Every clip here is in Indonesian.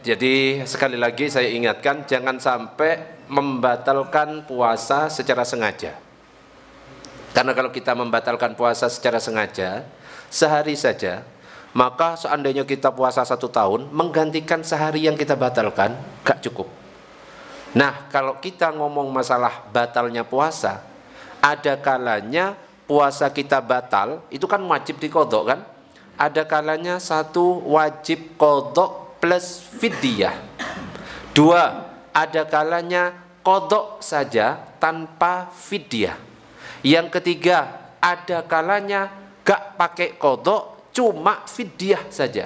Jadi sekali lagi saya ingatkan, jangan sampai membatalkan puasa secara sengaja. Karena kalau kita membatalkan puasa secara sengaja sehari saja, maka seandainya kita puasa 1 tahun, menggantikan sehari yang kita batalkan gak cukup. Nah, kalau kita ngomong masalah batalnya puasa, ada kalanya puasa kita batal, itu kan wajib diqodho kan? Ada kalanya 1 wajib qodho plus fidyah. 2, ada kalanya qodho saja tanpa fidyah. Yang ketiga, ada kalanya gak pakai qodho, cuma fidyah saja.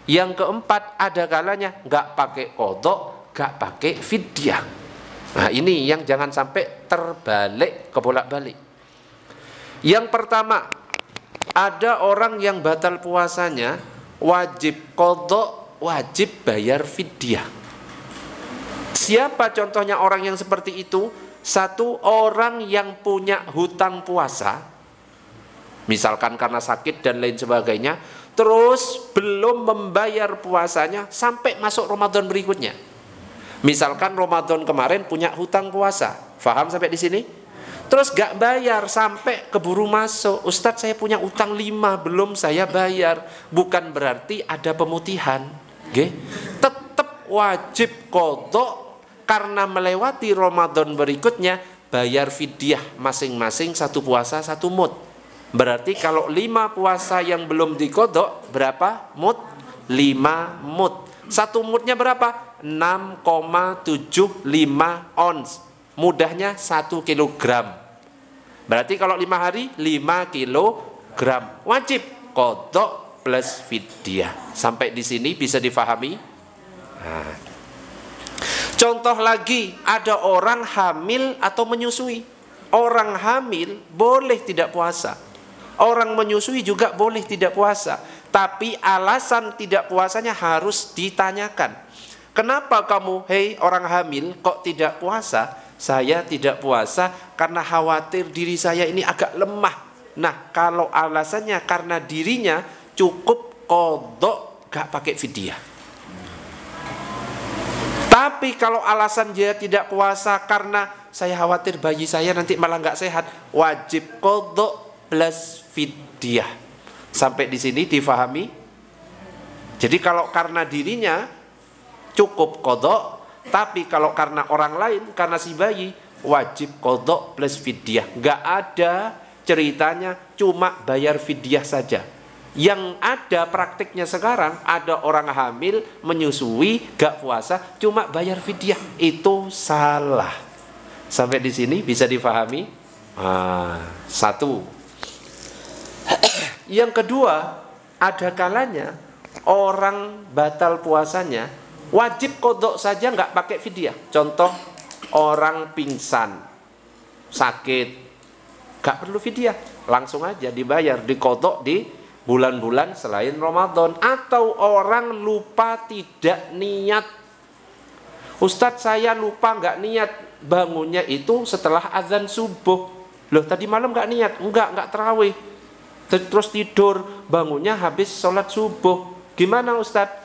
Yang keempat, ada kalanya gak pakai qodho, gak pakai fidyah. Nah, ini yang jangan sampai terbalik, kebolak-balik. Yang pertama, ada orang yang batal puasanya wajib qodho, wajib bayar fidyah. Siapa contohnya orang yang seperti itu? 1, orang yang punya hutang puasa, misalkan karena sakit dan lain sebagainya, terus belum membayar puasanya sampai masuk Ramadan berikutnya. Misalkan Ramadan kemarin punya hutang puasa, paham sampai di sini? Terus gak bayar sampai keburu masuk, Ustadz saya punya utang 5 belum saya bayar. Bukan berarti ada pemutihan, okay? Tetap wajib qodho, karena melewati Ramadan berikutnya bayar fidyah masing-masing 1 puasa 1 mud. Berarti kalau 5 puasa yang belum diqodho berapa mud? 5 mud. 1 mudnya berapa? 6,75 ons. Mudahnya 1 kilogram. Berarti kalau 5 hari 5 kilogram. Wajib qodho plus fidyah. Sampai di sini bisa difahami? Nah. Contoh lagi, ada orang hamil atau menyusui. Orang hamil boleh tidak puasa. Orang menyusui juga boleh tidak puasa. Tapi alasan tidak puasanya harus ditanyakan. Kenapa kamu, hei orang hamil, kok tidak puasa? Saya tidak puasa karena khawatir diri saya ini agak lemah. Nah, kalau alasannya karena dirinya, cukup qodho, gak pakai fidyah. Tapi kalau alasan dia tidak puasa karena saya khawatir bayi saya nanti malah nggak sehat, wajib qodho plus fidyah. Sampai di sini difahami? Jadi kalau karena dirinya cukup qodho, tapi kalau karena orang lain, karena si bayi, wajib qodho plus fidyah. Nggak ada ceritanya cuma bayar fidyah saja. Yang ada praktiknya sekarang, ada orang hamil, menyusui, gak puasa, cuma bayar fidyah. Itu salah. Sampai di sini bisa difahami? 1. Yang kedua, ada kalanya orang batal puasanya wajib qodho saja, gak pakai fidyah. Contoh, orang pingsan, sakit, gak perlu fidyah, langsung aja dibayar, diqodho di bulan-bulan selain Ramadan. Atau orang lupa tidak niat, Ustadz saya lupa nggak niat, bangunnya itu setelah azan subuh. Loh tadi malam nggak niat? Nggak terawih. Terus tidur, bangunnya habis sholat subuh. Gimana Ustadz?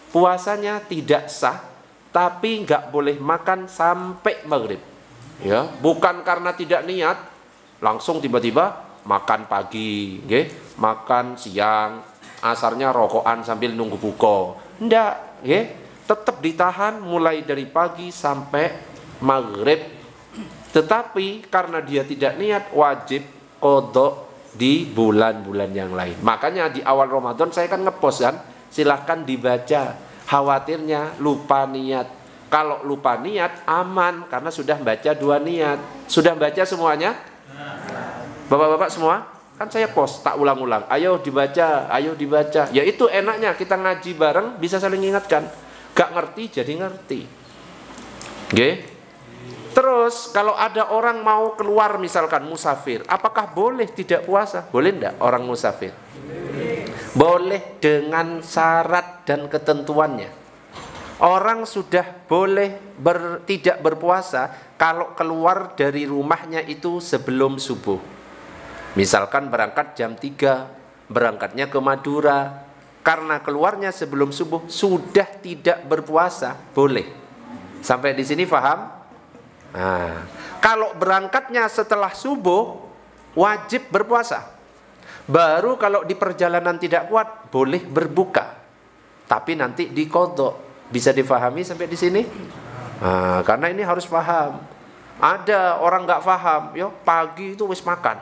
Puasanya tidak sah, tapi nggak boleh makan sampai maghrib. Ya, bukan karena tidak niat, langsung tiba-tiba makan pagi, okay? Makan siang, asarnya rokokan sambil nunggu buka. Ndak, okay? Tetap ditahan mulai dari pagi sampai maghrib. Tetapi karena dia tidak niat, wajib qodho di bulan-bulan yang lain. Makanya di awal Ramadan saya kan ngepost kan, silahkan dibaca. Khawatirnya lupa niat. Kalau lupa niat aman, karena sudah baca 2 niat. Sudah baca semuanya? Bapak-bapak semua? Kan saya post, tak ulang-ulang. Ayo dibaca, ayo dibaca. Ya itu enaknya, kita ngaji bareng bisa saling ingatkan. Gak ngerti jadi ngerti. Oke? Terus kalau ada orang mau keluar misalkan musafir, apakah boleh tidak puasa? Boleh enggak orang musafir? Boleh dengan syarat dan ketentuannya. Orang sudah boleh tidak berpuasa kalau keluar dari rumahnya itu sebelum subuh. Misalkan berangkat jam 3, berangkatnya ke Madura, karena keluarnya sebelum subuh sudah tidak berpuasa, boleh. Sampai di sini paham? Nah, kalau berangkatnya setelah subuh wajib berpuasa. Baru kalau di perjalanan tidak kuat boleh berbuka. Tapi nanti diqadha. Bisa difahami sampai di sini? Nah, karena ini harus paham. Ada orang nggak paham, yo pagi itu wis makan,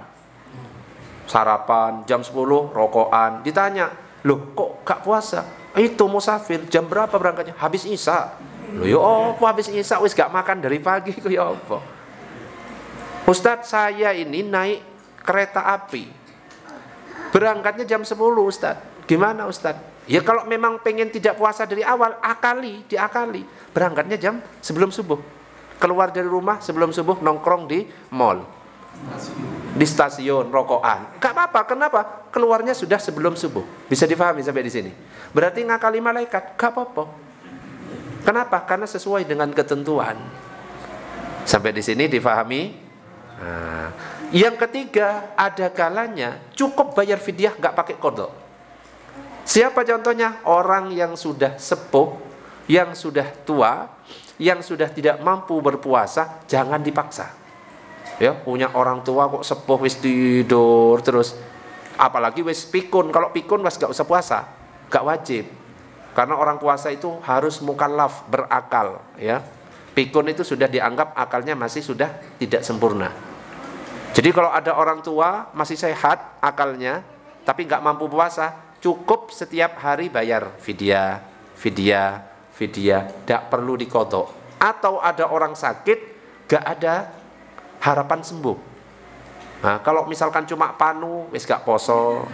sarapan jam 10 rokokan. Ditanya, loh kok gak puasa? Itu musafir, jam berapa berangkatnya? Habis isya. Loh yo apa habis isya wis gak makan dari pagi kok ya apa? Ustadz, saya ini naik kereta api, berangkatnya jam 10 Ustadz. Gimana Ustadz? Ya kalau memang pengen tidak puasa dari awal, diakali. Berangkatnya jam sebelum subuh. Keluar dari rumah sebelum subuh, nongkrong di mall, di stasiun, rokokan. Gak apa-apa, kenapa? Keluarnya sudah sebelum subuh. Bisa difahami sampai di sini? Berarti ngakali malaikat, gak apa-apa. Kenapa? Karena sesuai dengan ketentuan. Sampai di sini difahami? Nah, yang ketiga, ada kalanya cukup bayar fidyah, gak pakai qadha. Siapa contohnya? Orang yang sudah sepuh, yang sudah tua, yang sudah tidak mampu berpuasa, jangan dipaksa. Ya, punya orang tua kok sepuh wis tidur terus. Apalagi wis pikun. Kalau pikun wis gak usah puasa, gak wajib. Karena orang puasa itu harus mukallaf, berakal, ya. Pikun itu sudah dianggap akalnya masih sudah tidak sempurna. Jadi kalau ada orang tua masih sehat akalnya tapi gak mampu puasa, cukup setiap hari bayar fidyah, tidak perlu diqadha. Atau ada orang sakit gak ada harapan sembuh. Nah, kalau misalkan cuma panu wis gak poso,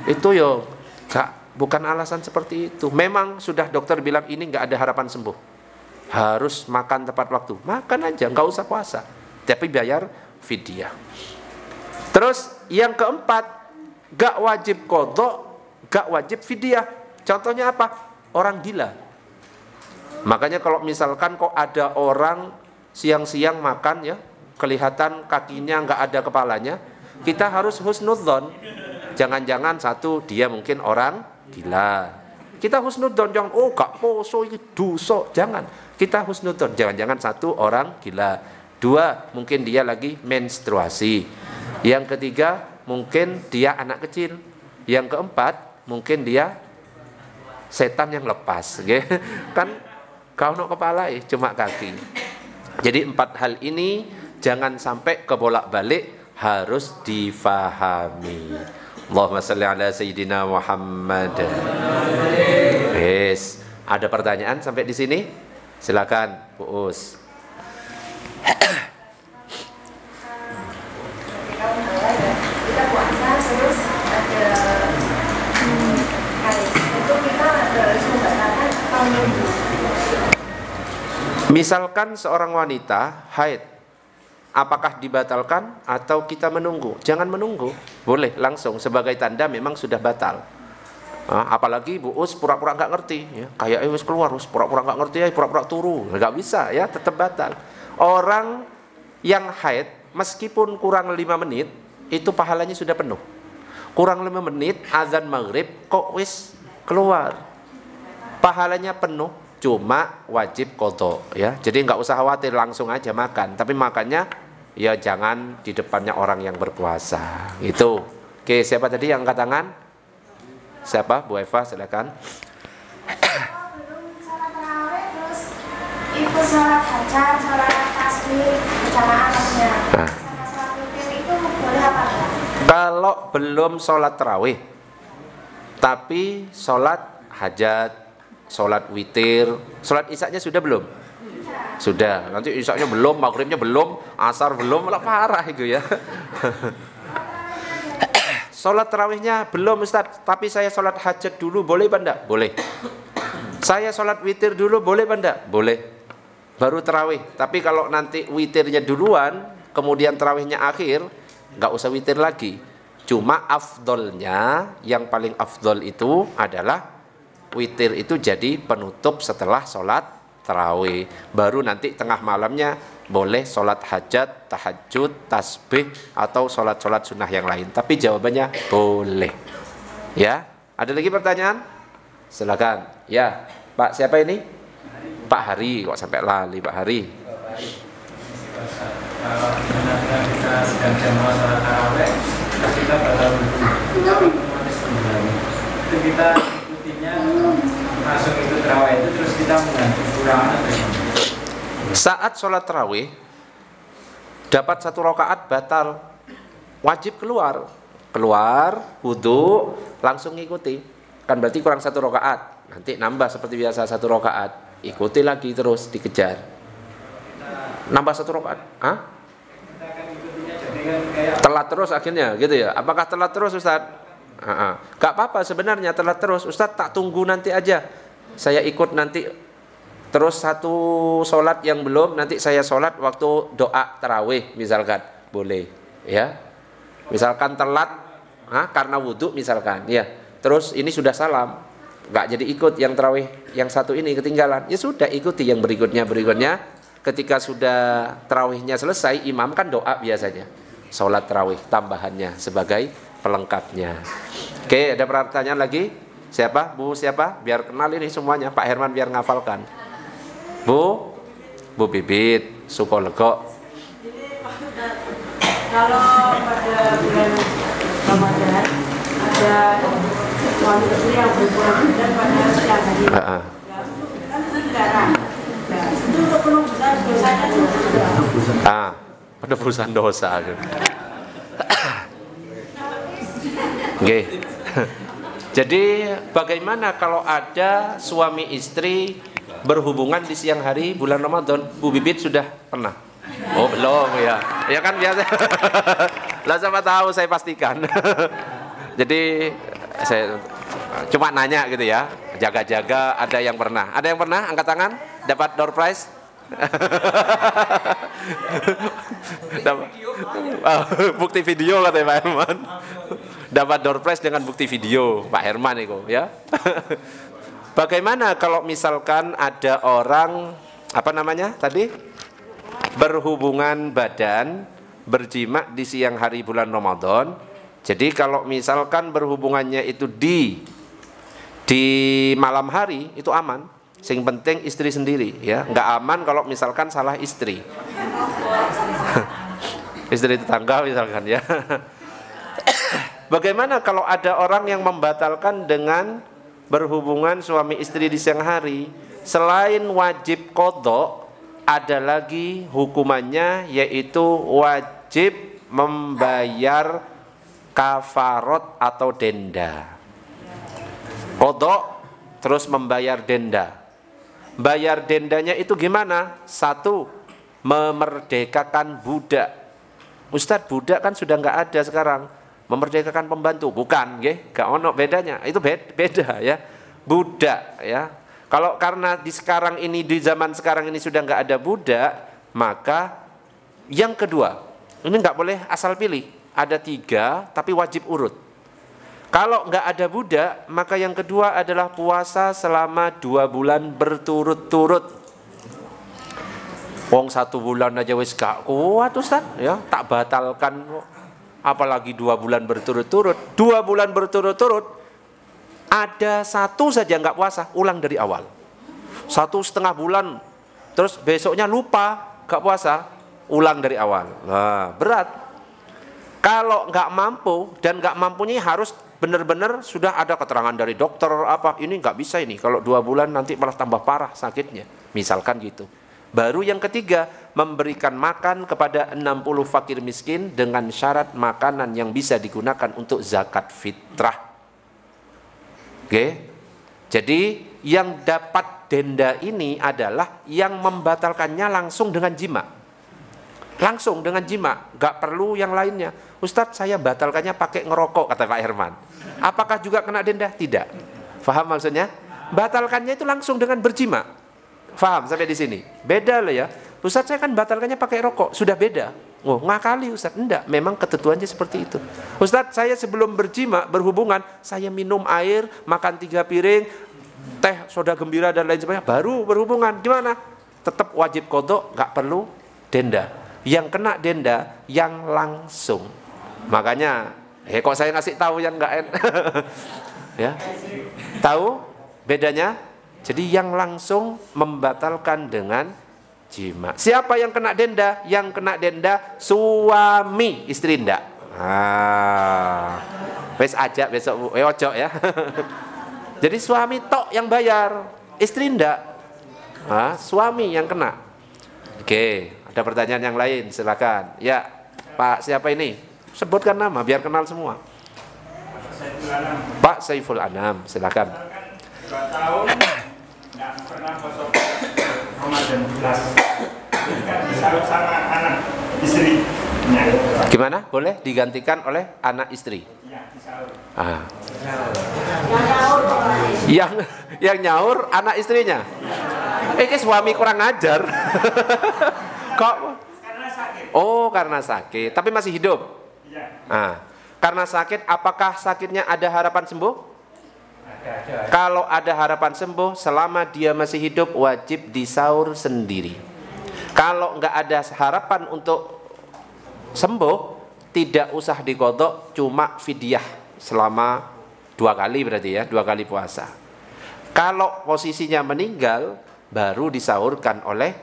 itu yo bukan alasan seperti itu. Memang sudah dokter bilang ini gak ada harapan sembuh, harus makan tepat waktu, makan aja, gak usah puasa, tapi bayar fidyah. Terus yang keempat, gak wajib qadha, gak wajib fidyah. Contohnya apa? Orang gila. Makanya kalau misalkan kok ada orang siang-siang makan, ya kelihatan kakinya nggak ada kepalanya, kita harus husnudzon. Jangan-jangan satu, dia mungkin orang gila. Kita husnudzon, jangan gak poso ini dosa, jangan. Kita husnudzon, jangan-jangan satu, orang gila. Dua, mungkin dia lagi menstruasi. Yang ketiga, mungkin dia anak kecil. Yang keempat, mungkin dia setan yang lepas, kan kau no kepala cuma kaki. Jadi 4 hal ini jangan sampai kebolak-balik, harus difahami. Allahumma shalli ala sayyidina Muhammad. Yes. Ada pertanyaan sampai di sini? Silakan, Bu Us. Kita puasa terus ada itu kita harus membatalkan atau menunggu. Misalkan seorang wanita haid, apakah dibatalkan atau kita menunggu? Jangan menunggu, boleh langsung sebagai tanda memang sudah batal. Apalagi Bu Us pura-pura nggak ngerti, ya. Kayak wis keluar, pura-pura nggak ngerti, ya pura-pura turu, nggak bisa, ya tetap batal. Orang yang haid meskipun kurang 5 menit itu pahalanya sudah penuh. Kurang 5 menit azan maghrib kok wis keluar, pahalanya penuh. Cuma wajib qadha, ya. Jadi nggak usah khawatir, langsung aja makan. Tapi makannya ya jangan di depannya orang yang berpuasa. Itu. Oke, siapa tadi yang angkat tangan? Siapa? Bu Eva, silakan. Belum sholat tarawih terus ikut sholat hajat, sholat tasbih berjamaah maksudnya. Sama sholat witir itu boleh apa enggak? Kalau belum sholat tarawih tapi sholat hajat, sholat witir, sholat isya-nya sudah belum? Sudah. Nanti isya-nya belum, maghribnya belum, asar belum, malah parah itu ya. Sholat tarawihnya belum Ustaz, tapi saya sholat hajat dulu, boleh apa enggak? Boleh. Saya sholat witir dulu, boleh apa enggak? Boleh. Baru tarawih. Tapi kalau nanti witirnya duluan, kemudian tarawihnya akhir, enggak usah witir lagi. Cuma afdolnya, yang paling afdol itu adalah witir itu jadi penutup setelah sholat tarawih. Baru nanti tengah malamnya boleh sholat hajat, tahajud, tasbih, atau sholat-sholat sunnah yang lain. Tapi jawabannya boleh. Ya, ada lagi pertanyaan? Silakan. Ya, Pak siapa ini? Pak Hari, kok sampai lali Pak Hari? Kalau benar-benar kita sedang jamaah salat tarawih, kita bakal itu kita ikutinya masuk itu tarawih itu terus kita mengganti kekurangan atau gimana? Saat sholat tarawih dapat 1 rakaat batal, wajib keluar, wudhu, langsung ngikuti. Kan berarti kurang 1 rakaat, nanti nambah seperti biasa 1 rakaat, ikuti lagi terus dikejar. Nambah 1 rakaat, hah? Telat terus akhirnya gitu ya. Apakah telat terus Ustaz? Gak apa-apa sebenarnya telat terus. Ustaz tak tunggu nanti aja, saya ikut nanti terus 1 sholat yang belum, nanti saya sholat waktu doa tarawih misalkan, boleh ya. Misalkan telat karena wudhu misalkan ya, terus ini sudah salam, gak jadi ikut yang tarawih yang 1 ini ketinggalan, ya sudah ikuti yang berikutnya. Ketika sudah tarawihnya selesai, imam kan doa biasanya, sholat tarawih tambahannya sebagai pelengkapnya. Oke, ada pertanyaan lagi? Siapa? Bu siapa? Biar kenal ini semuanya, Pak Herman biar ngafalkan. Bu Bibit, Sukolego. Kalau pada bulan Ramadan ada suami istri yang berpulang badan pada siang hari, kan itu dilarang. Nah, itu untuk penebusan dosanya juga. Penebusan dosa. Oke. Jadi bagaimana kalau ada suami istri berhubungan di siang hari bulan Ramadan? Bu Bibit sudah pernah? Oh belum ya. Ya kan biasa. Lah sama tahu saya pastikan. Jadi saya cuma nanya gitu ya. Jaga-jaga ada yang pernah. Ada yang pernah angkat tangan dapat door prize? Bukti video katanya Pak Herman. Dapat door prize dengan bukti video Pak Herman itu ya. Bagaimana kalau misalkan ada orang tadi berhubungan badan, berjima di siang hari bulan Ramadan. Jadi kalau misalkan berhubungannya itu di malam hari itu aman. Sing penting istri sendiri ya. Nggak aman kalau misalkan salah istri. Istri tetangga misalkan ya. Bagaimana kalau ada orang yang membatalkan dengan berhubungan suami istri di siang hari? Selain wajib qadha, ada lagi hukumannya, yaitu wajib membayar kafarat atau denda. Qadha terus membayar denda. Bayar dendanya itu gimana? 1, memerdekakan budak. Ustadz, budak kan sudah nggak ada sekarang. Memerdekakan pembantu, bukan, gak ono bedanya. Itu beda ya. Budak ya. Kalau karena di zaman sekarang ini sudah nggak ada budak, maka yang kedua, ini nggak boleh asal pilih. Ada 3, tapi wajib urut. Kalau nggak ada budak, maka yang kedua adalah puasa selama 2 bulan berturut-turut. Wong 1 bulan aja wis gak kuat Ustaz, ya tak batalkan. Apalagi 2 bulan berturut-turut. 2 bulan berturut-turut, ada 1 saja nggak puasa, ulang dari awal. 1,5 bulan, terus besoknya lupa nggak puasa, ulang dari awal. Nah, berat. Kalau nggak mampu, dan nggak mampunya harus benar-benar sudah ada keterangan dari dokter ini nggak bisa ini. Kalau 2 bulan nanti malah tambah parah sakitnya. Misalkan gitu. Baru yang ketiga, memberikan makan kepada 60 fakir miskin dengan syarat makanan yang bisa digunakan untuk zakat fitrah. Oke. Jadi yang dapat denda ini adalah yang membatalkannya langsung dengan jima. Langsung dengan jima, gak perlu yang lainnya. Ustadz, saya batalkannya pakai ngerokok, kata Pak Herman. Apakah juga kena denda? Tidak. Faham maksudnya? Batalkannya itu langsung dengan berjima. Faham sampai di sini? Beda loh ya. Ustadz, saya kan batalkannya pakai rokok. Sudah beda. Oh, ngakali Ustadz. Enggak, memang ketentuannya seperti itu. Ustadz, saya sebelum berjima, berhubungan, saya minum air, makan 3 piring, teh, soda gembira dan lain sebagainya, baru berhubungan. Gimana? Tetap wajib qadha, nggak perlu denda. Yang kena denda yang langsung. Makanya, kok saya ngasih tahu yang nggak ya? Tahu? bedanya? Jadi yang langsung membatalkan dengan jima. Siapa yang kena denda? Yang kena denda suami, istri ndak. Wes aja besok ojo ya. Jadi suami tok yang bayar, istri ndak. Suami yang kena. Oke, ada pertanyaan yang lain, silakan. Ya, Pak siapa ini? Sebutkan nama biar kenal semua. Pak Saiful Anam, silakan. 2 tahun nggak pernah kosong Ramadan jelas. Kan disalut sama anak istrinya. Gimana? Boleh digantikan oleh anak istri? Iya, disalut. Yang nyaur anak istrinya. Ini suami kurang ajar. Kok? Karena sakit. Oh, karena sakit. Tapi masih hidup. Iya. Karena sakit, apakah sakitnya ada harapan sembuh? Ada. Kalau ada harapan sembuh, selama dia masih hidup wajib disaur sendiri. Kalau nggak ada harapan untuk sembuh, tidak usah diqodho, cuma fidyah selama 2 kali berarti ya, 2 kali puasa. Kalau posisinya meninggal, baru disahurkan oleh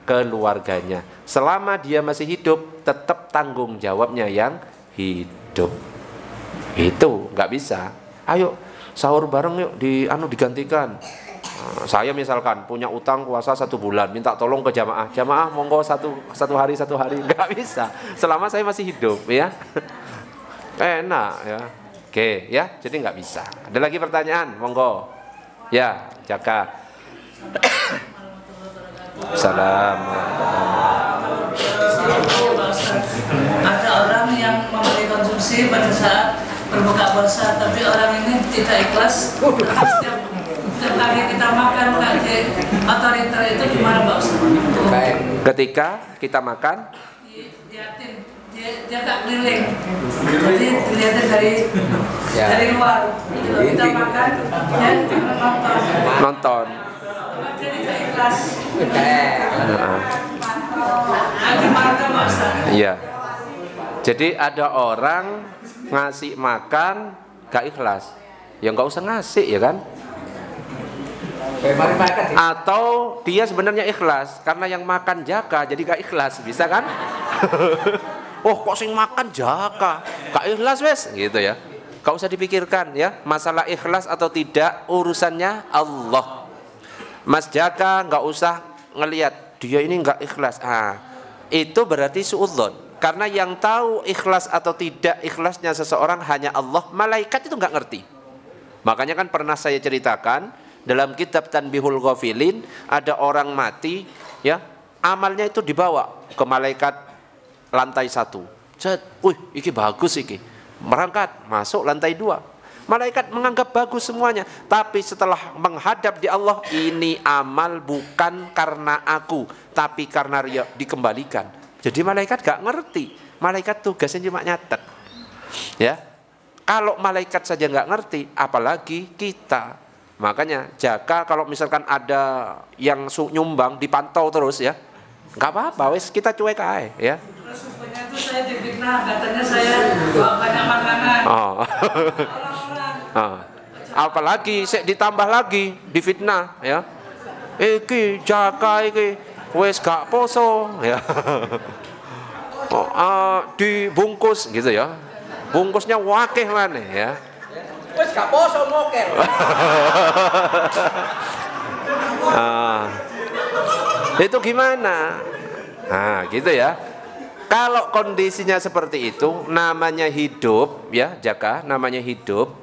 keluarganya. Selama dia masih hidup, tetap tanggung jawabnya yang hidup. Itu nggak bisa. Ayo sahur bareng yuk, digantikan. Saya misalkan punya utang puasa 1 bulan, minta tolong ke jamaah monggo satu hari nggak bisa. Selama saya masih hidup ya. Enak ya. Oke ya, jadi nggak bisa. Ada lagi pertanyaan, monggo. Ya, Jaka. Salam. Ada orang yang membeli konsumsi pada saat berbuka puasa, tapi orang ini tidak ikhlas. Setiap kali kita makan, otoriter itu gimana Pak Ustaz? Ketika kita makan, dia tak keliling, jadi dilihatnya dari luar. Kita makan dan nonton. Dia tidak ikhlas. Gimana Pak Ustaz? Iya. Jadi ada orang ngasih makan gak ikhlas, ya nggak usah ngasih ya kan? Atau dia sebenarnya ikhlas karena yang makan Jaka jadi gak ikhlas, bisa kan? Oh kok sing makan Jaka gak ikhlas wes gitu ya. Gak usah dipikirkan ya, masalah ikhlas atau tidak urusannya Allah. Mas Jaka nggak usah ngelihat dia ini nggak ikhlas. Itu berarti suudzon. Karena yang tahu ikhlas atau tidak ikhlasnya seseorang hanya Allah. Malaikat itu nggak ngerti. Makanya kan pernah saya ceritakan dalam kitab Tanbihul Ghafilin, ada orang mati ya, amalnya itu dibawa ke malaikat lantai 1. Wih, iki bagus iki. Merangkat, masuk lantai 2. Malaikat menganggap bagus semuanya, tapi setelah menghadap di Allah, ini amal bukan karena aku, tapi karena riya, dikembalikan. Jadi malaikat gak ngerti, malaikat tugasnya cuma nyatet. Ya, kalau malaikat saja gak ngerti, apalagi kita. Makanya Jaka kalau misalkan ada yang nyumbang dipantau terus ya, nggak apa-apa, wes kita cuek aja ya. Terus rupanya itu saya difitnah, katanya saya banyak makanan. Apalagi ditambah lagi difitnah ya. Iki Jaka iki wes gak poso ya. Dibungkus gitu ya. Bungkusnya wakeh maneh ya. Wes gak poso mokel. Itu gimana? Gitu ya. Kalau kondisinya seperti itu, namanya hidup ya, Jaka, namanya hidup.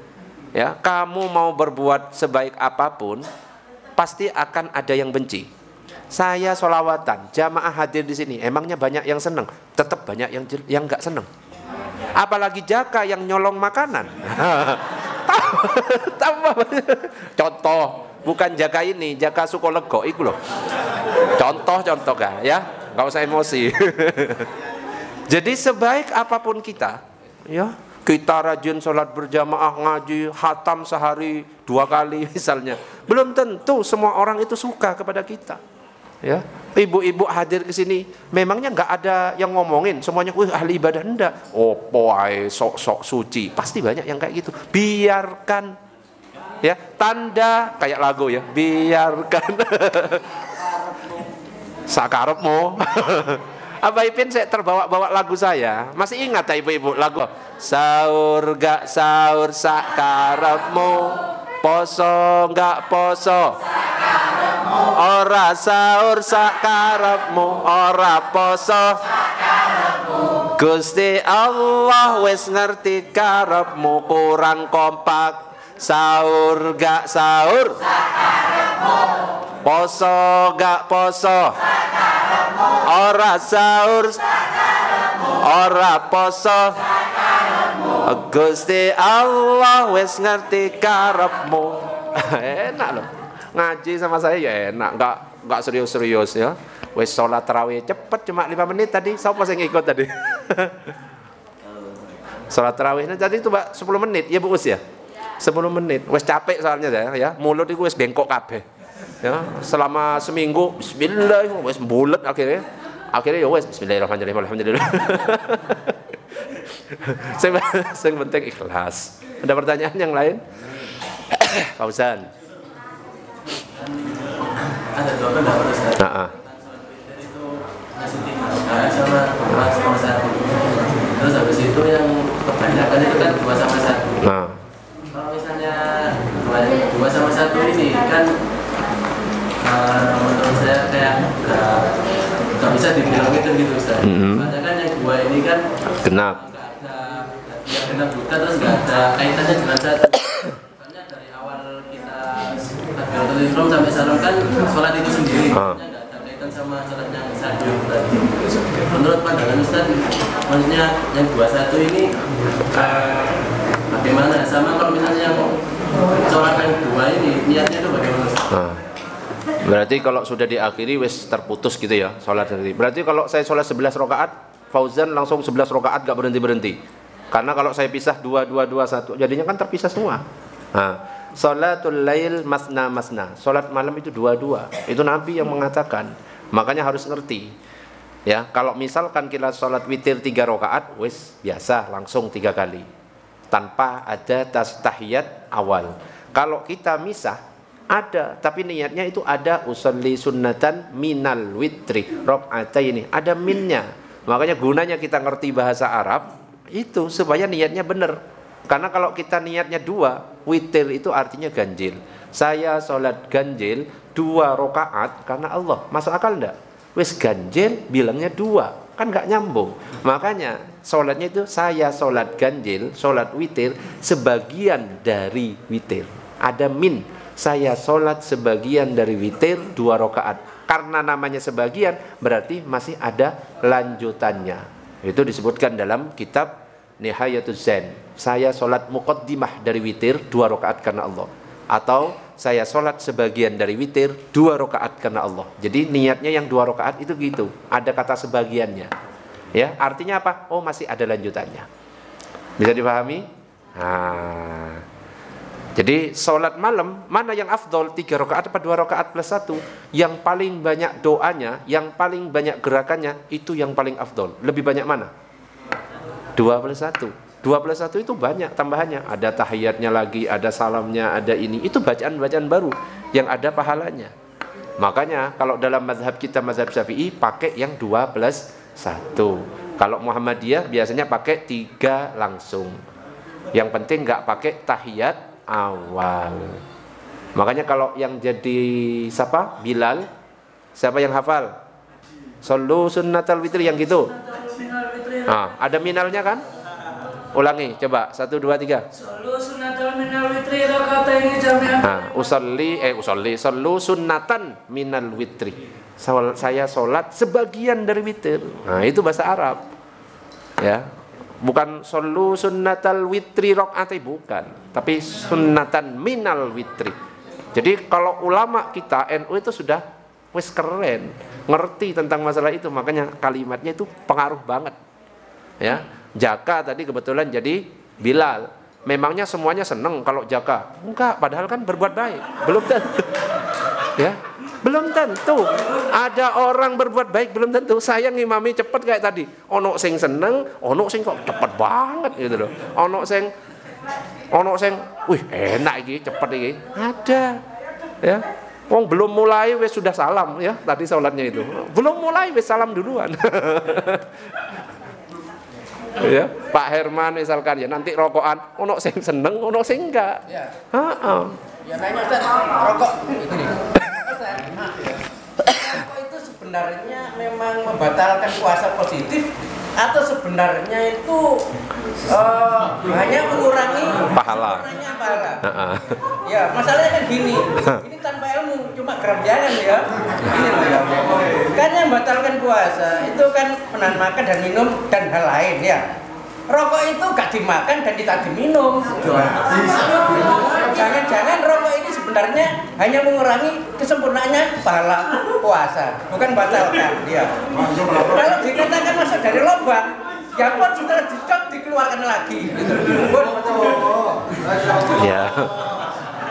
Ya, kamu mau berbuat sebaik apapun, pasti akan ada yang benci. Saya sholawatan, jamaah hadir di sini, emangnya banyak yang seneng, tetap banyak yang nggak seneng. Apalagi Jaka yang nyolong makanan. Contoh, bukan Jaka ini, Jaka Sukolego itu loh. Contoh kan ya, nggak usah emosi. Jadi sebaik apapun kita, ya kita rajin sholat berjamaah, ngaji, khatam sehari 2 kali misalnya, belum tentu semua orang itu suka kepada kita. Ya, ibu-ibu hadir ke sini, memangnya nggak ada yang ngomongin, semuanya, wih ahli ibadah, enggak. Opo ae sok-sok suci, pasti banyak yang kayak gitu. Biarkan, Ya, tanda kayak lagu ya. Biarkan sakarepmu. Apa Ipin saya terbawa-bawa lagu saya. Masih ingat ya ibu-ibu lagu sahur gak sahur sakarepmu, poso gak poso sakarepmu, ora sahur sakarepmu, ora poso sakarepmu. Gusti Allah wis ngerti karepmu, kurang kompak. Sahur gak sahur sakarepmu, poso gak poso sakarepmu, ora sahur sakarepmu, ora poso sakarepmu. Gusti Allah wis ngerti karepmu. Enak loh ngaji sama saya ya, enak, enggak serius-serius ya. Wis sholat tarawih cepet cuma 5 menit tadi. Siapa yang ikut tadi? Sholat tarawihnya tadi itu Mbak 10 menit ya Bu Us ya? 10 menit. Wis capek soalnya ya. Mulut itu wis bengkok kabeh. Ya, selama seminggu bismillah wis bulet akhirnya ya wis bismillahirrahmanirrahim alhamdulillah. Yang penting ikhlas. Ada pertanyaan yang lain? Fauzan. Ada dua pendapat Ustaz. Heeh. Itu ngasih 3 sama 2 sama 1. Terus habis itu yang kebanyakan itu kan 2 sama 1. Nah. Kalau misalnya 2 sama 1 ini kan menurut saya kayak nggak bisa dibilang itu gitu Ustaz. Soalnya kan yang 2 ini kan genap. Nggak genap buta, terus nggak ada kaitannya dengan 1. Soalnya dari awal kita takbiratul ihram sampai salam kan sholat itu sendiri. Nggak ada kaitan sama sholat yang 1 tadi. Menurut pandangan Ustaz, maksudnya yang 21 ini bagaimana? Sama kalau misalnya yang sholat yang 2 ini niatnya itu bagaimana Ustaz? Berarti kalau sudah diakhiri wis terputus gitu ya sholat tadi. Berarti kalau saya sholat 11 rakaat, Fauzan langsung 11 rakaat gak berhenti-berhenti. Karena kalau saya pisah 2, 2, 2, 1 jadinya kan terpisah semua. Nah, sholatul lail masna masna. Sholat malam itu 2-2. Itu Nabi yang mengatakan. Makanya harus ngerti. Ya, kalau misalkan kita sholat witir 3 rakaat, wis biasa langsung 3 kali. Tanpa ada tahiyat awal. Kalau kita misah ada, tapi niatnya itu ada usolli sunnatan minal witri rakaataini. Ada minnya. Makanya gunanya kita ngerti bahasa Arab itu supaya niatnya benar. Karena kalau kita niatnya 2, witir itu artinya ganjil. Saya sholat ganjil 2 rakaat karena Allah. Masuk akal enggak? Wis ganjil bilangnya 2, kan nggak nyambung. Makanya sholatnya itu saya sholat ganjil, sholat witir sebagian dari witir. Ada min. Saya sholat sebagian dari witir 2 rakaat. Karena namanya sebagian berarti masih ada lanjutannya. Itu disebutkan dalam kitab Nihayatuz Zain. Saya sholat muqaddimah dari witir 2 rakaat karena Allah. Atau saya sholat sebagian dari witir 2 rakaat karena Allah. Jadi niatnya yang 2 rakaat itu gitu. Ada kata sebagiannya. Ya, artinya apa? Oh, masih ada lanjutannya. Bisa dipahami? Nah, jadi sholat malam mana yang afdol, 3 rakaat atau 2 rakaat plus 1? Yang paling banyak doanya, yang paling banyak gerakannya, itu yang paling afdol. Lebih banyak mana? 2 plus 1. 2 plus 1 itu banyak tambahannya. Ada tahiyatnya lagi, ada salamnya, ada ini. Itu bacaan-bacaan baru yang ada pahalanya. Makanya kalau dalam mazhab kita, mazhab Syafi'i, pakai yang 2 plus 1. Kalau Muhammadiyah biasanya pakai 3 langsung. Yang penting nggak pakai tahiyat awal. Makanya kalau yang jadi siapa? Bilal. Siapa yang hafal? Shollu sunnatal witri yang gitu. Nah, ada minalnya kan? Ulangi, coba 1, 2, 3. Shollu sunnatal minal witri rakaataini jami'an. Nah, shollu sunnatan minal witri. Saya sholat sebagian dari witir. Nah, itu bahasa Arab. Ya. Bukan shollu sunnatal witri rakaati, bukan, tapi sunnatan minal witri. Jadi kalau ulama kita NU itu sudah wis keren, ngerti tentang masalah itu, makanya kalimatnya itu pengaruh banget. Ya, Jaka tadi kebetulan jadi Bilal. Memangnya semuanya seneng kalau Jaka? Enggak, padahal kan berbuat baik. Belum tentu. Ya. Belum tentu. Ada orang berbuat baik belum tentu. Saya ngimami cepet kayak tadi. Ono sing seneng, ono sing kok cepet banget gitu loh. Ono sing Ono sing, wih enak iki, cepet iki. Ada. Ya. Wong belum mulai wis sudah salam ya, tadi sholatnya itu. Belum mulai wis salam duluan. Ya, Pak Herman misalkan ya nanti rokokan ono sing seneng, ono sing enggak. Ya. Heeh. Ya nanya Ustaz, rokok begini. Ustaz, maaf ya. Rokok itu sebenarnya memang membatalkan puasa positif atau sebenarnya itu hanya mengurangi pahala. Ya, masalahnya kan gini. Ini tanpa ilmu, cuma geram jalan ya. Ini loh ya. Kan yang membatalkan puasa itu kan menahan makan dan minum dan hal lain ya. Rokok itu gak dimakan dan tidak diminum. Jangan-jangan rokok ini sebenarnya hanya mengurangi kesempurnaannya pahala puasa, bukan batalkan dia. Kalau dikatakan masuk dari lubang, ya pun setelah dicop dikeluarkan lagi. Ya.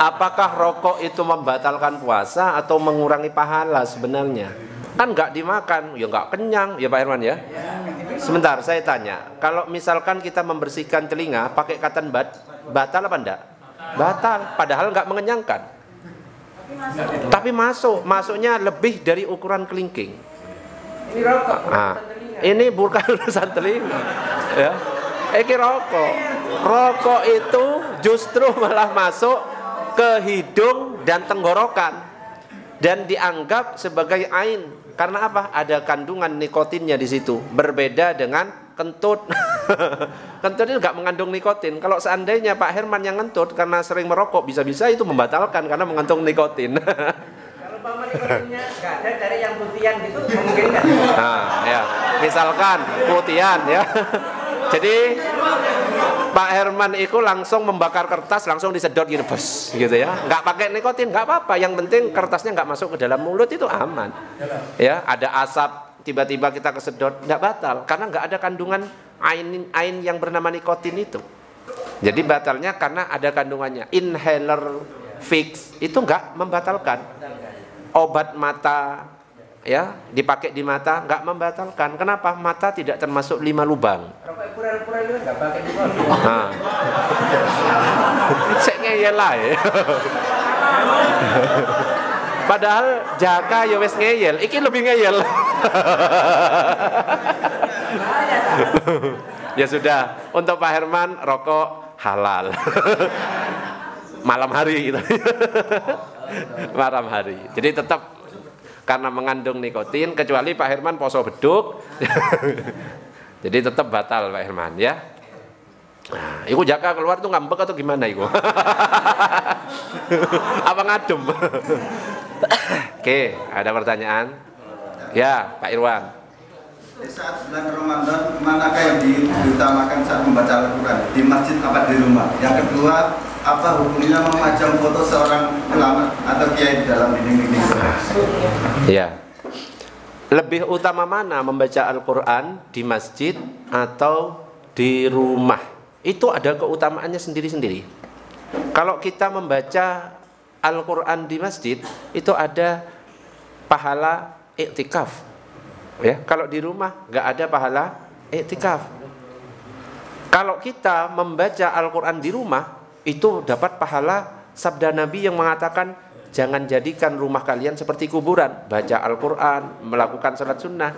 Apakah rokok itu membatalkan puasa atau mengurangi pahala sebenarnya? Kan nggak dimakan, ya nggak kenyang, ya Pak Herman ya. Sebentar, saya tanya, kalau misalkan kita membersihkan telinga pakai cotton bud, batal apa enggak? Batal, padahal nggak mengenyangkan. Tapi masuknya lebih dari ukuran kelingking. Ini rokok. Nah, ini bukan urusan telinga, ya. Ini rokok. Rokok itu justru malah masuk ke hidung dan tenggorokan dan dianggap sebagai ain. Karena apa? Ada kandungan nikotinnya di situ. Berbeda dengan kentut. Kentut itu nggak mengandung nikotin. Kalau seandainya Pak Herman yang ngentut karena sering merokok, bisa-bisa itu membatalkan karena mengandung nikotin. Kalau paman nikotinnya nggak ada dari yang putihan gitu, memungkinkan. Nah, ya. Misalkan putihan ya. Jadi Pak Herman itu langsung membakar kertas, langsung disedot gini, bos, gitu ya. Nggak pakai nikotin, nggak apa-apa. Yang penting kertasnya nggak masuk ke dalam mulut, itu aman. Ya, ada asap, tiba-tiba kita kesedot, nggak batal, karena nggak ada kandungan ain yang bernama nikotin itu. Jadi batalnya karena ada kandungannya. Inhaler fix itu nggak membatalkan. Obat mata, ya, dipakai di mata nggak membatalkan. Kenapa? Mata tidak termasuk 5 lubang. Rokok pura-pura itu nggak pakai di mulut. Nah, saya ngeyel lah ya. Padahal Jaka ya wes ngeyel, iki lebih ngeyel. Ya sudah, untuk Pak Herman rokok halal. Malam hari gitu. Malam hari. Jadi tetap karena mengandung nikotin, kecuali Pak Herman poso beduk. Jadi tetap batal Pak Herman ya. Nah, iku Jaka keluar tuh ngambek atau gimana iku? Apa ngadem? Oke, ada pertanyaan? Ya, Pak Irwan. Di saat bulan Ramadan, manakah yang diutamakan saat membaca Al-Quran? Di masjid apa di rumah? Yang kedua, apa hukumnya memajang foto seorang ulama atau kiai di dalam dinding-dinding? Ya. Lebih utama mana membaca Al-Quran di masjid atau di rumah? Itu ada keutamaannya sendiri-sendiri. Kalau kita membaca Al-Quran di masjid, itu ada pahala iktikaf. Ya, kalau di rumah nggak ada pahala iktikaf. Kalau kita membaca Al-Quran di rumah, itu dapat pahala sabda Nabi yang mengatakan, jangan jadikan rumah kalian seperti kuburan. Baca Al-Quran, melakukan salat sunnah.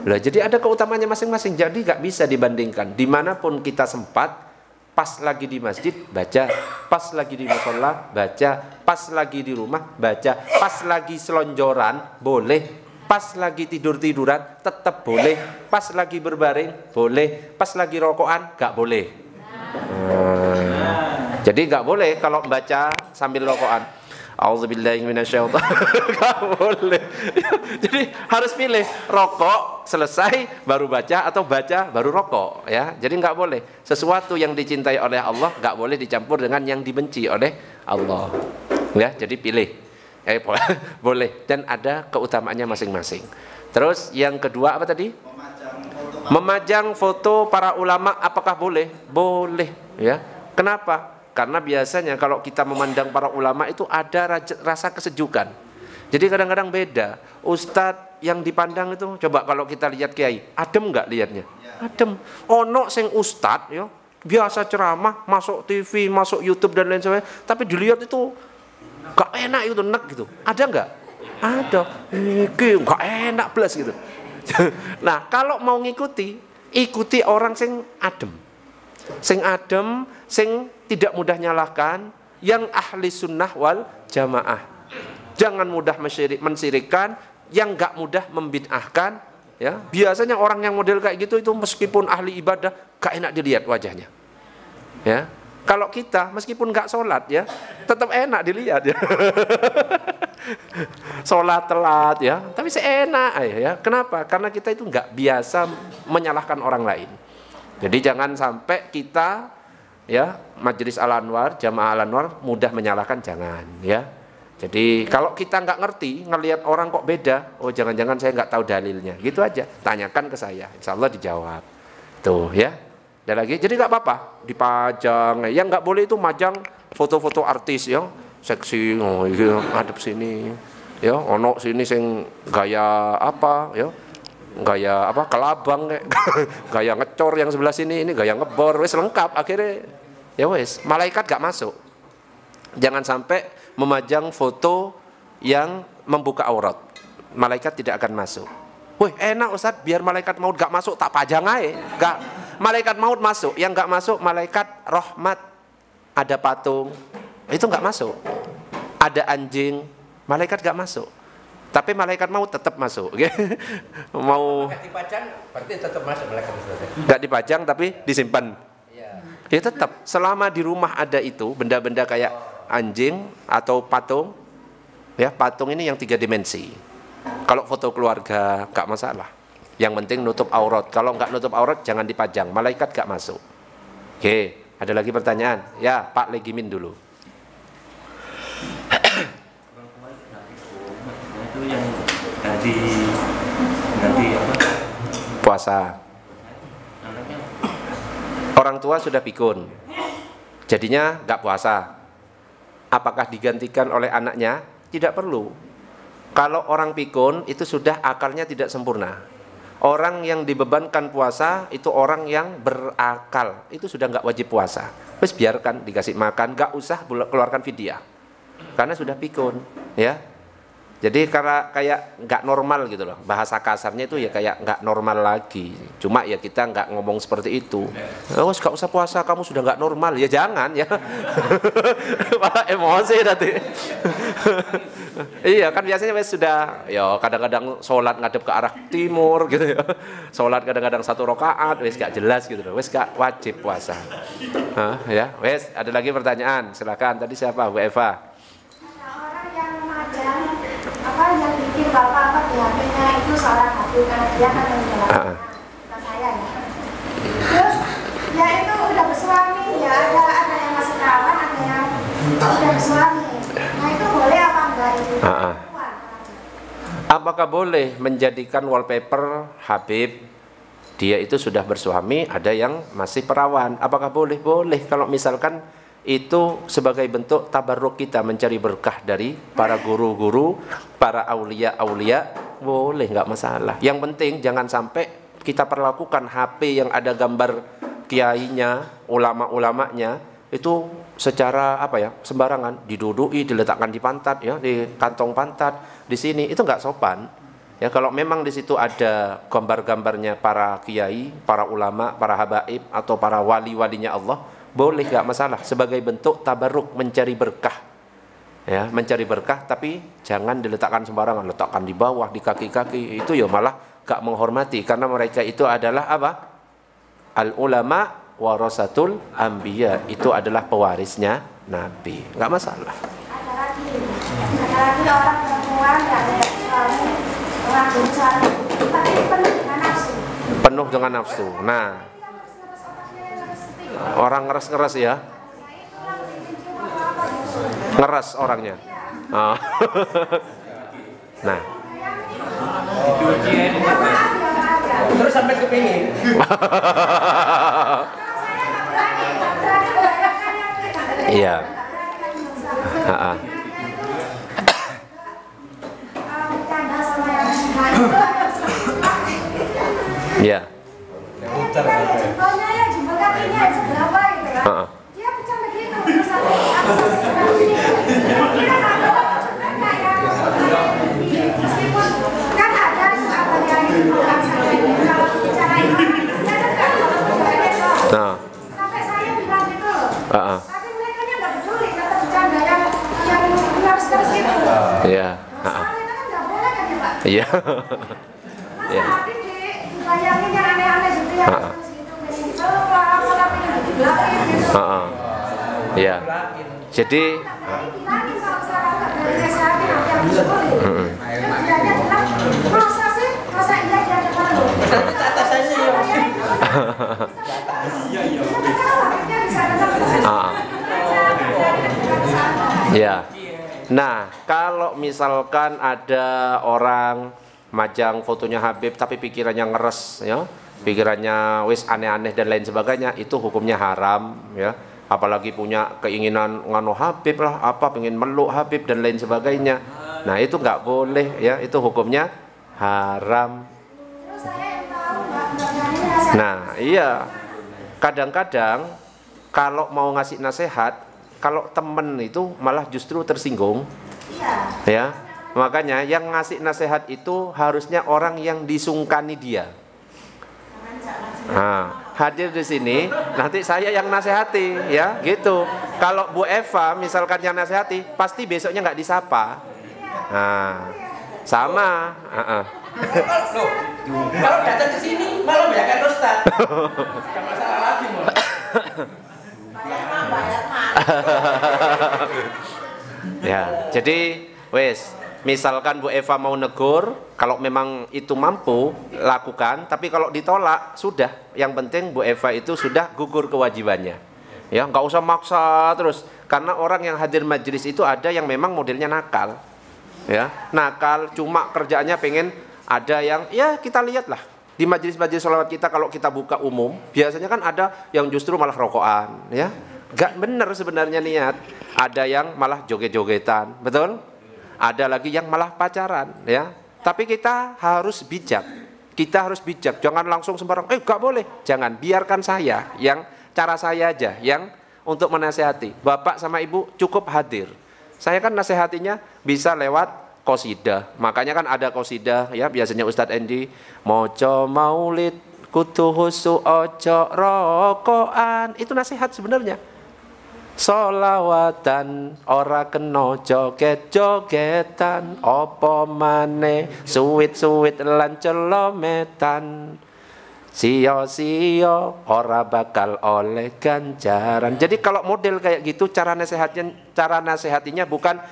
Lah, jadi ada keutamanya masing-masing. Jadi nggak bisa dibandingkan. Dimanapun kita sempat, pas lagi di masjid baca, pas lagi di mushola baca, pas lagi di rumah baca, pas lagi selonjoran boleh, pas lagi tidur-tiduran tetap boleh, pas lagi berbaring boleh, pas lagi rokokan nggak boleh. Jadi nggak boleh kalau baca sambil rokokan. Auzubillahi minasyaitonir nggak boleh. Jadi harus pilih, rokok selesai baru baca atau baca baru rokok ya. Jadi nggak boleh. Sesuatu yang dicintai oleh Allah nggak boleh dicampur dengan yang dibenci oleh Allah. Ya, jadi pilih. Boleh, dan ada keutamaannya masing-masing. Terus yang kedua apa tadi? Memajang foto para ulama, apakah boleh? Boleh ya. Kenapa? Karena biasanya kalau kita memandang para ulama itu ada rasa kesejukan. Jadi kadang-kadang beda. Ustadz yang dipandang itu, coba kalau kita lihat kiai, adem nggak lihatnya? Adem. Ono sing ustadz yo, biasa ceramah, masuk TV, masuk YouTube dan lain sebagainya, tapi dilihat itu gak enak itu, nek gitu. Ada nggak? Ada. Iki gak enak plus gitu. Nah, kalau mau ikuti orang sing adem. Sing adem, sing tidak mudah nyalahkan, yang ahli sunnah wal jamaah. Jangan mudah mensirikkan, yang gak mudah membid'ahkan. Ya, biasanya orang yang model kayak gitu itu meskipun ahli ibadah gak enak dilihat wajahnya. Ya, kalau kita meskipun gak sholat ya tetap enak dilihat ya. Sholat telat ya, tapi seenak ya. Kenapa? Karena kita itu gak biasa menyalahkan orang lain. Jadi jangan sampai kita ya Majelis Al-Anwar, Jamaah Al-Anwar mudah menyalahkan, jangan ya. Jadi kalau kita nggak ngerti, ngelihat orang kok beda, oh jangan-jangan saya nggak tahu dalilnya, gitu aja. Tanyakan ke saya, insya Allah dijawab. Tuh ya. Ada lagi, jadi nggak apa-apa dipajang. Yang nggak boleh itu majang foto-foto artis ya, seksi, oh gitu, ngadep sini, ya, ono sini sing gaya apa, ya, gaya apa, kelabang kayak, gaya ngecor yang sebelah sini, ini gaya ngebor, wes lengkap. Akhirnya ya wes, malaikat nggak masuk. Jangan sampai memajang foto yang membuka aurat, malaikat tidak akan masuk. Wih enak Ustaz, biar malaikat maut gak masuk tak pajang aja. Gak, malaikat maut masuk, yang gak masuk malaikat rahmat. Ada patung, itu gak masuk. Ada anjing, malaikat gak masuk. Tapi malaikat maut tetap masuk. Mau dipajang berarti tetap masuk malaikat Ustaz. Gak dipajang tapi disimpan. Ya tetap, selama di rumah ada itu benda-benda kayak anjing atau patung, ya patung ini yang 3 dimensi. Kalau foto keluarga gak masalah, yang penting nutup aurat. Kalau nggak nutup aurat jangan dipajang, malaikat gak masuk. Oke, ada lagi pertanyaan? Ya Pak Legimin dulu. Itu yang ganti apa? Puasa. Orang tua sudah pikun, jadinya nggak puasa. Apakah digantikan oleh anaknya? Tidak perlu. Kalau orang pikun itu sudah akalnya tidak sempurna. Orang yang dibebankan puasa itu orang yang berakal, itu sudah nggak wajib puasa. Terus biarkan dikasih makan, nggak usah keluarkan fidyah, karena sudah pikun, ya. Jadi karena kayak nggak normal gitu loh, bahasa kasarnya itu ya kayak nggak normal lagi. Cuma ya kita nggak ngomong seperti itu. Oh nggak usah puasa, kamu sudah nggak normal, ya jangan ya. Malah emosi nanti. Iya kan biasanya wes sudah, ya kadang-kadang sholat ngadep ke arah timur gitu ya. Sholat kadang-kadang 1 rakaat, wes nggak jelas gitu loh, wes nggak wajib puasa. Ya wes ada lagi pertanyaan, silakan. Tadi siapa, Bu Eva? Yang bikin bapak di HP-nya itu seorang habib, karena dia kan menjelaskan saya ya. Terus ya itu udah bersuami ya, ada yang masih perawan, ada yang udah bersuami. Nah itu boleh apa enggak itu? Apakah boleh menjadikan wallpaper Habib? Dia itu sudah bersuami, ada yang masih perawan. Apakah boleh? Boleh. Kalau misalkan itu sebagai bentuk tabarruk kita mencari berkah dari para guru-guru, para aulia-aulia, boleh, nggak masalah. Yang penting jangan sampai kita perlakukan HP yang ada gambar kiainya, ulama-ulamanya itu secara apa ya, sembarangan, didudui, diletakkan di pantat ya, di kantong pantat, di sini, itu nggak sopan. Ya kalau memang di situ ada gambar-gambarnya para kiai, para ulama, para habaib atau para wali-walinya Allah, boleh, gak masalah, sebagai bentuk tabarruk, mencari berkah ya, mencari berkah. Tapi jangan diletakkan sembarangan, letakkan di bawah, di kaki-kaki, itu ya malah gak menghormati, karena mereka itu adalah apa? Al ulama warasatul anbiya, itu adalah pewarisnya Nabi, gak masalah. Ada lagi orang perempuan yang ada suami mengandung suami, tapi penuh dengan nafsu. Penuh dengan nafsu. Nah, orang ngeres-ngeres ya, ngeres orangnya. Oh. Nah, terus sampai kepingin. Iya. Iya. Jempolnya ya, jempol kakinya seberapa Iya. Masa hati dibayangin yang aneh-aneh gitu ya, terus gitu, gitu, pola pengen dibilangin gitu. Iya. Jadi bilangin kalau misalkan nggak dari nasehatin nanti aku sebelin. Terus dianya bilang, masa sih? Masa iya dia depan loh? Berarti ke atasannya ya. Ya. Nah, kalau misalkan ada orang majang fotonya Habib tapi pikirannya ngeres ya, pikirannya wis aneh-aneh dan lain sebagainya, itu hukumnya haram ya. Apalagi punya keinginan ngano Habib lah, apa pengen meluk Habib dan lain sebagainya. Nah, itu nggak boleh ya, itu hukumnya haram. Nah, iya. Kadang-kadang kalau mau ngasih nasihat, kalau temen itu malah justru tersinggung. Ya. Makanya yang ngasih nasihat itu harusnya orang yang disungkani dia. Nah, hadir di sini, nanti saya yang nasihati, ya, gitu. Kalau Bu Eva misalkan yang nasihati, pasti besoknya nggak disapa. Nah, sama. Kalau datang ke sini malah banyak Ustaz. Ada masalah lagi mau. Ya, jadi wes, misalkan Bu Eva mau negur, kalau memang itu mampu lakukan, tapi kalau ditolak sudah, yang penting Bu Eva itu sudah gugur kewajibannya. Ya, nggak usah maksa terus, karena orang yang hadir majelis itu ada yang memang modelnya nakal. Ya, nakal cuma kerjaannya pengen, ada yang ya kita lihatlah di majelis-majelis sholawat kita, kalau kita buka umum, biasanya kan ada yang justru malah rokokan, ya. Gak bener sebenarnya niat. Ada yang malah joget-jogetan, betul? Ada lagi yang malah pacaran, ya. Tapi kita harus bijak. Kita harus bijak. Jangan langsung sembarang. Gak boleh. Jangan. Biarkan saya, yang cara saya aja, yang untuk menasehati. Bapak sama ibu cukup hadir. Saya kan nasehatinya bisa lewat qasidah. Makanya kan ada qasidah, ya. Biasanya Ustadz Endi moco maulid kutu husu ojo rokoan. Itu nasihat sebenarnya. Solawatan ora kena joget-jogetan, opo mane suwit-suwit lan celometan, sio-sio ora bakal oleh ganjaran. Jadi kalau model kayak gitu, cara nasihatinya bukan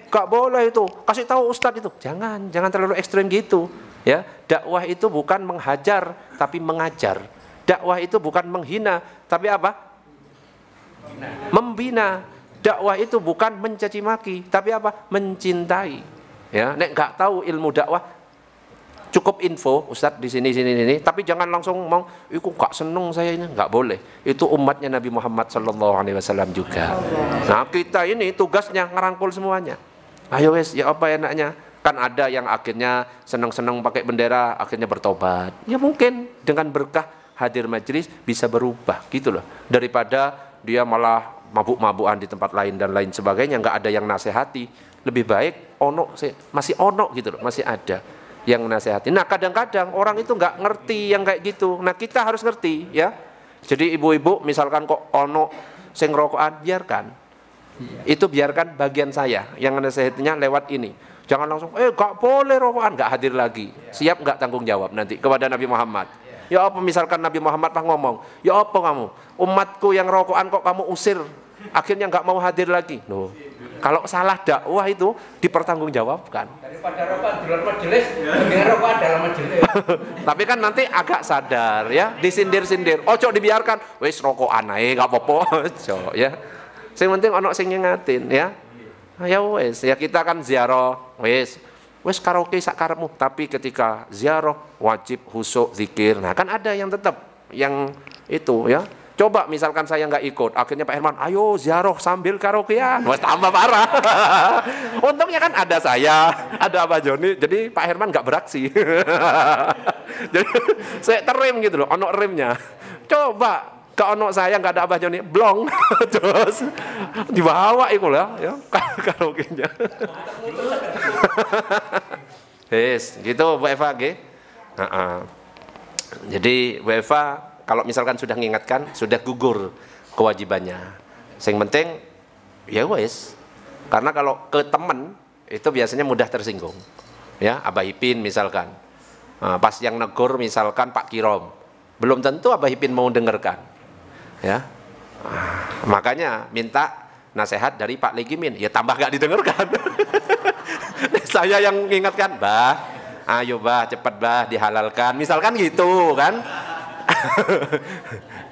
gak boleh itu, kasih tahu Ustadz itu. Jangan terlalu ekstrem gitu. Ya, dakwah itu bukan menghajar tapi mengajar. Dakwah itu bukan menghina tapi apa? Membina. Dakwah itu bukan mencaci maki tapi apa? Mencintai. Ya, nek nggak tahu ilmu dakwah, cukup info Ustadz di sini, tapi jangan langsung mau, iku gak seneng saya ini, nggak boleh. Itu umatnya Nabi Muhammad SAW juga. Nah, kita ini tugasnya ngerangkul semuanya. Ayo wes, ya apa enaknya? Kan ada yang akhirnya seneng-seneng pakai bendera, akhirnya bertobat. Ya mungkin dengan berkah hadir majelis bisa berubah gitu loh. Daripada dia malah mabuk-mabukan di tempat lain dan lain sebagainya, nggak ada yang nasihati. Lebih baik masih ono gitu loh, masih ada yang nasihati. Nah, kadang-kadang orang itu nggak ngerti yang kayak gitu. Nah, kita harus ngerti, ya. Jadi ibu-ibu misalkan kok ono sing rokokan, biarkan. Itu biarkan bagian saya yang nasihatinya lewat ini. Jangan langsung gak boleh rokokan, gak hadir lagi. Siap gak tanggung jawab nanti kepada Nabi Muhammad. Ya apa misalkan Nabi Muhammad ngomong, ya apa kamu, umatku yang rokokan kok kamu usir, akhirnya gak mau hadir lagi. Loh, kalau salah dakwah itu dipertanggungjawabkan. Daripada rokokan di luar majelis, mending rokokan dalam majelis. Tapi kan nanti agak sadar, ya, disindir-sindir. Ojo dibiarkan, wis rokokan ae gak apa-apa. Ojo, ya. Sing penting ono sing ngingatin, ya. Ya wes, ya kita kan ziarah, wes karaoke sak karepmu, tapi ketika ziarah wajib khusyuk zikir. Nah, kan ada yang tetap yang itu, ya. Coba misalkan saya nggak ikut, akhirnya Pak Herman, ayo ziarah sambil karaokean, wes tambah parah. Untungnya kan ada saya, ada Pak Joni, jadi Pak Herman nggak beraksi. Jadi saya terrem gitu loh, ono remnya. Coba kalau saya nggak ada Abah Joni, blong, terus dibawa itu lah, ya karaoke-nya. Yes, gitu Bu Eva, ge. Jadi Bu Eva, kalau misalkan sudah mengingatkan, sudah gugur kewajibannya. Yang penting, ya wes, karena kalau ke teman itu biasanya mudah tersinggung. ya, Abah Ipin misalkan. Pas yang negur misalkan Pak Kirom, belum tentu Abah Ipin mau dengarkan, ya. Makanya minta nasihat dari Pak Legimin, ya tambah gak didengarkan. Saya yang ingatkan, bah, ayo bah, cepat bah, dihalalkan, misalkan gitu kan.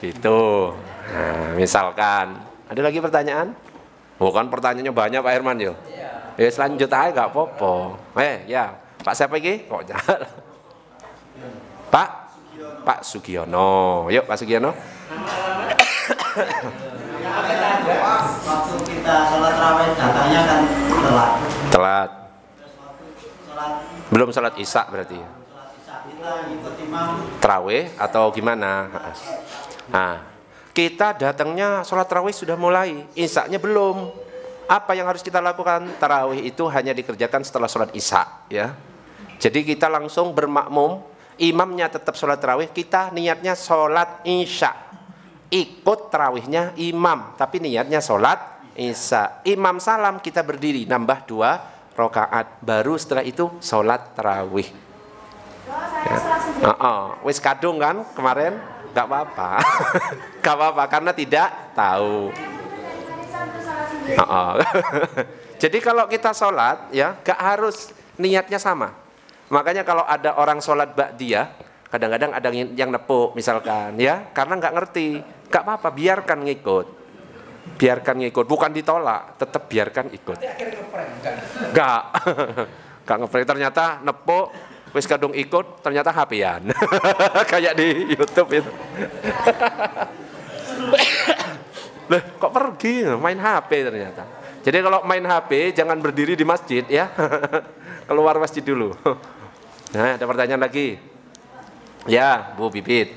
Gitu. Nah, misalkan ada lagi pertanyaan? Bukan pertanyaannya banyak Pak Herman yo. Ya selanjut aja gak apa-apa. Ya, Pak siapa lagi? Kok jalan? Pak Sugiono. Yuk Pak Sugiono. Waktu kita sholat tarawih datangnya kan telat. Belum sholat isya berarti. Tarawih atau gimana? Nah, kita datangnya sholat tarawih sudah mulai, isyanya belum. Apa yang harus kita lakukan? Tarawih itu hanya dikerjakan setelah sholat isya, ya. Jadi kita langsung bermakmum, imamnya tetap sholat tarawih, kita niatnya sholat isya, ikut tarawihnya imam, tapi niatnya sholat isya. Imam salam, kita berdiri, nambah 2 rakaat, baru setelah itu sholat tarawih. Ya. Wis kadung kan kemarin? Gak apa-apa. Gak apa-apa karena tidak tahu. Jadi kalau kita sholat ya gak harus niatnya sama. Makanya kalau ada orang sholat ba'diyah, kadang-kadang ada yang nepuk misalkan ya, karena nggak ngerti, gak apa-apa, biarkan ngikut. Biarkan ngikut, bukan ditolak, tetap biarkan ikut. Gak ngeprank, ternyata nepuk, wis kadung ikut, ternyata HP-an. Kayak di YouTube itu. Loh, kok pergi main HP ternyata. Jadi kalau main HP jangan berdiri di masjid ya. Keluar masjid dulu. Nah, ada pertanyaan lagi. Ya, Bu Bibit.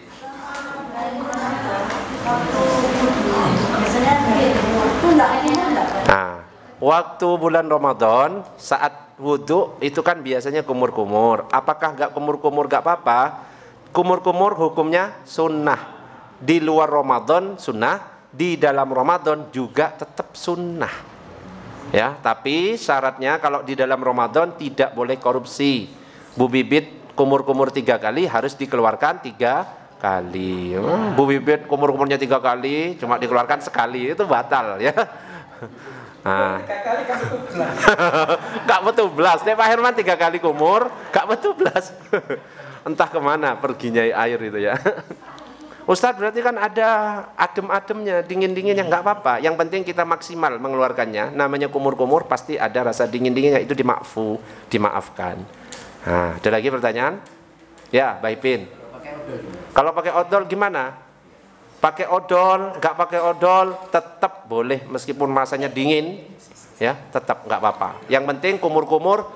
Nah, waktu bulan Ramadan saat wudhu itu kan biasanya kumur-kumur. Apakah nggak kumur-kumur nggak apa-apa? Kumur-kumur hukumnya sunnah. Di luar Ramadan sunnah, di dalam Ramadan juga tetap sunnah. Ya, tapi syaratnya kalau di dalam Ramadan tidak boleh korupsi. Bu Bibit kumur-kumur 3 kali harus dikeluarkan 3 kali. Bu Bibit kumur-kumurnya 3 kali cuma dikeluarkan sekali, itu batal ya. Nah. Gak betul belas. Nek Pak Herman 3 kali kumur, gak betul belas. Entah kemana perginya air itu ya. Ustadz berarti kan ada adem-ademnya, dingin-dinginnya, nggak apa-apa. Yang penting kita maksimal mengeluarkannya. Namanya kumur-kumur pasti ada rasa dingin-dinginnya, itu dimaafkan. Nah, ada lagi pertanyaan? Ya, Mbak Ipin. Kalau pakai odol gimana? Pakai odol, nggak pakai odol, tetap boleh meskipun masanya dingin, ya, tetap nggak apa-apa. Yang penting kumur-kumur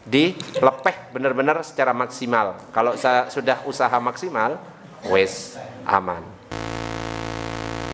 dilepeh benar-benar secara maksimal. Kalau sudah usaha maksimal, wes aman.